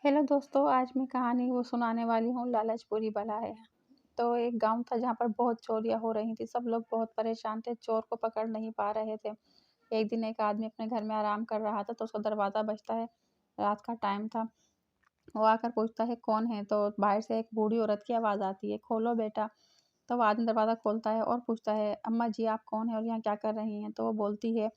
Hello दोस्तों, आज मैं कहानी वो सुनाने वाली हूँ लालच बुरी बला है। तो एक गाँव था जहाँ पर बहुत चोरियाँ हो रही थी, सब लोग बहुत परेशान थे, चोर को पकड़ नहीं पा रहे थे। एक दिन एक आदमी अपने घर में आराम कर रहा था तो उसका दरवाज़ा बजता है, रात का टाइम था। वो आकर पूछता है कौन है? तो बाहर से एक बूढ़ी औरत की आवाज़ आती है, खोलो बेटा। तो वो आदमी दरवाज़ा खोलता है और पूछता है, अम्मा जी आप कौन हैं और यहाँ क्या कर रही हैं? तो वो बोलती है,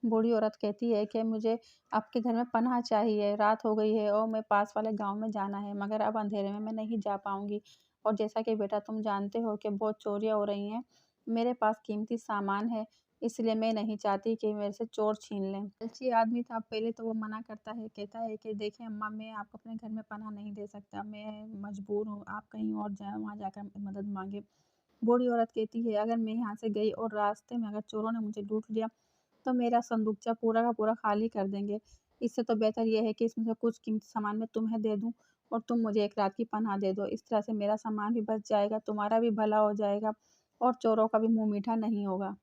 बूढ़ी औरत कहती है कि मुझे आपके घर में पनाह चाहिए, रात हो गई है और मैं पास वाले गाँव में जाना है, मगर अब अंधेरे में मैं नहीं जा पाऊँगी। और जैसा कि बेटा तुम जानते हो कि बहुत चोरियाँ हो रही हैं, मेरे पास कीमती सामान है, इसलिए मैं नहीं चाहती कि मेरे से चोर छीन लें। लालची आदमी था, पहले तो वो मना करता है, कहता है कि देखिए अम्मा मैं आपको अपने घर में पनाह नहीं दे सकता, मैं मजबूर हूँ, आप कहीं और जाएँ, वहाँ जाकर मदद माँगे। बूढ़ी औरत कहती है, अगर मैं यहाँ से गई और रास्ते में अगर चोरों ने मुझे लूट लिया, तो मेरा संदूकचा पूरा का पूरा खाली कर देंगे। इससे तो बेहतर ये है कि इसमें से कुछ कीमती सामान मैं तुम्हें दे दूँ और तुम मुझे एक रात की पनाह दे दो। इस तरह से मेरा सामान भी बच जाएगा, तुम्हारा भी भला हो जाएगा और चोरों का भी मुँह मीठा नहीं होगा।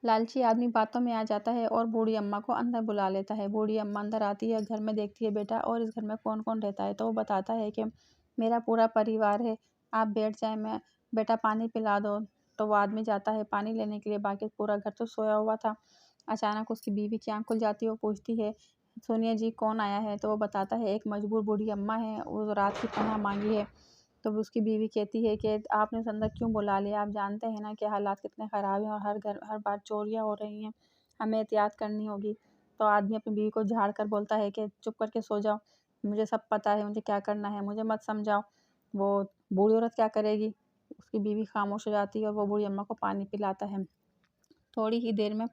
लालची आदमी बातों में आ जाता है और बूढ़ी अम्मा को अंदर बुला लेता है। बूढ़ी अम्मा अंदर आती है, घर में देखती है बेटा और इस घर में कौन-कौन रहता है? तो वो बताता है कि मेरा पूरा परिवार है, आप बैठ जाएँ, मैं बेटा पानी पिला दो। तो वो आदमी जाता है पानी लेने के लिए, बाकी पूरा घर तो सोया हुआ था। अचानक उसकी बीवी की आँख खुल जाती है, वो पूछती है, सुनिए जी कौन आया है? तो वो बताता है एक मजबूर बूढ़ी अम्मा है, वो रात की पनाह माँगी है। तब उसकी बीवी कहती है कि आपने उसे अंदर क्यों बुला लिया? आप जानते हैं ना कि हालात कितने ख़राब हैं और हर बार चोरियाँ हो रही हैं, हमें एहतियात करनी होगी। तो आदमी अपनी बीवी को झाड़ कर बोलता है कि चुप करके सो जाओ, मुझे सब पता है, मुझे क्या करना है, मुझे मत समझाओ। वो बूढ़ी औरत क्या करेगी? उसकी बीवी खामोश हो जाती है और वो बूढ़ी अम्मा को पानी पिलाता है। थोड़ी ही देर में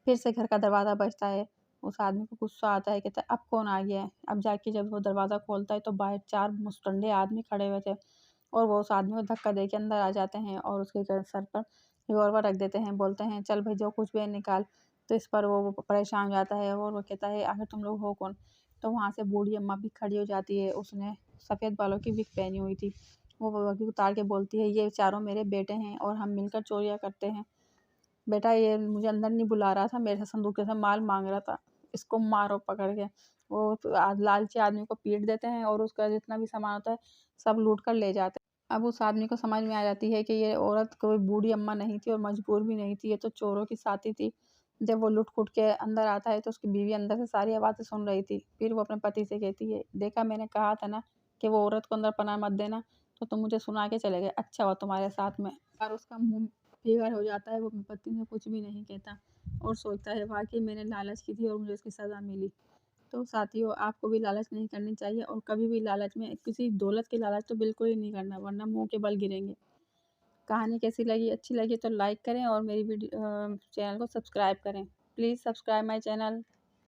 फिर से घर का दरवाज़ा बजता है। उस आदमी को गुस्सा आता है, कहता है अब कौन आ गया है? अब जाके जब वो दरवाज़ा खोलता है तो बाहर 4 मुस्टंडे आदमी खड़े हुए थे और वो उस आदमी को धक्का देके अंदर आ जाते हैं और उसके सर पर रिवॉल्वर रख देते हैं, बोलते हैं चल भई जो कुछ भी है निकाल। तो इस पर वो परेशान हो जाता है और वो कहता है आखिर तुम लोग हो कौन? तो वहाँ से बूढ़ी अम्मा भी खड़ी हो जाती है, उसने सफ़ेद बालों की विग पहनी हुई थी। वो विग उतार के बोलती है ये चारों मेरे बेटे हैं और हम मिलकर चोरियाँ करते हैं। बेटा ये मुझे अंदर नहीं बुला रहा था, मेरे से संदूक से माल माँग रहा था, इसको मारो पकड़ के। वो लालची आदमी को पीट देते हैं और उसका जितना भी सामान होता है, सब लूट कर ले जाते हैं। अब उस आदमी को समझ में आ जाती है कि ये औरत कोई बूढ़ी अम्मा नहीं थी और मजबूर भी नहीं थी, ये तो चोरों की साथी थी। जब वो लुट-पुट के अंदर आता है तो उसकी बीवी अंदर से सारी आवाज़ें सुन रही थी। फिर वो अपने पति से कहती है, देखा मैंने कहा था ना कि वो औरत को अंदर पनाह मत देना, तो तुम मुझे सुना के चले गए, अच्छा हुआ तुम्हारे साथ में। और उसका मुँह फिगर हो जाता है, वो अपनी पत्नी से कुछ भी नहीं कहता और सोचता है वाक़ई मैंने लालच की थी और मुझे इसकी सज़ा मिली। तो साथियों आपको भी लालच नहीं करनी चाहिए और कभी भी लालच में किसी दौलत की लालच तो बिल्कुल ही नहीं करना वरना मुँह के बल गिरेंगे। कहानी कैसी लगी? अच्छी लगी तो लाइक करें और मेरी चैनल को सब्सक्राइब करें। Please subscribe my channel.